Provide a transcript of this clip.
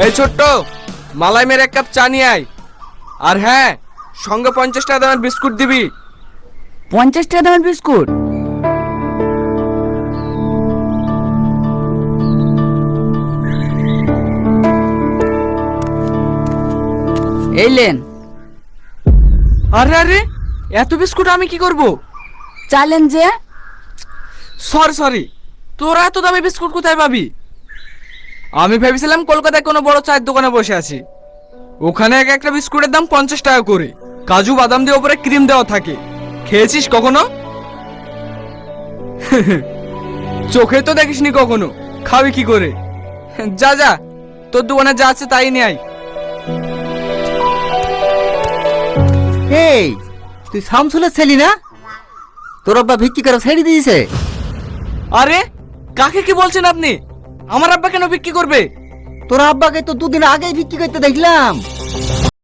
এই ছোট্ট, মালাই মেরে এক কাপ চা নিয়ে আয়। আর হ্যাঁ, সঙ্গে 50 টাকা দামের বিস্কুট দিবি। 50 টাকা দামের বিস্কুট? এই লেন। আরে আরে, এত বিস্কুট আমি কি করব? চাইলেন যে? সরি, তোরা এত দামি বিস্কুট কোথায় পাবি? আমি ভেবেছিলাম কলকাতায় কোনো বড় চায়ের দোকানে বসে আছি। ওখানে এক একটা বিস্কুটের দাম 50 টাকা করে, কাজু বাদাম দিয়ে উপরে ক্রিম দেওয়া থাকে। খেয়েছিস কখনো? চোখে তো দেখিসনি কখনো, খাবি কি করে? যা যা, তোর দোকানে যা আছে তাই নিয়ে আয়। এই, তুই শামসুলের ছেলি না? তোর আব্বা ভিক্ষি করে ছেড়ে দিয়েছে। আরে, কাকে কি বলছেন আপনি? আমার আব্বা কেন বিক্রি করবে? তোর আব্বাকে তো দুদিন আগেই ভিক্ষি করতে দেখলাম।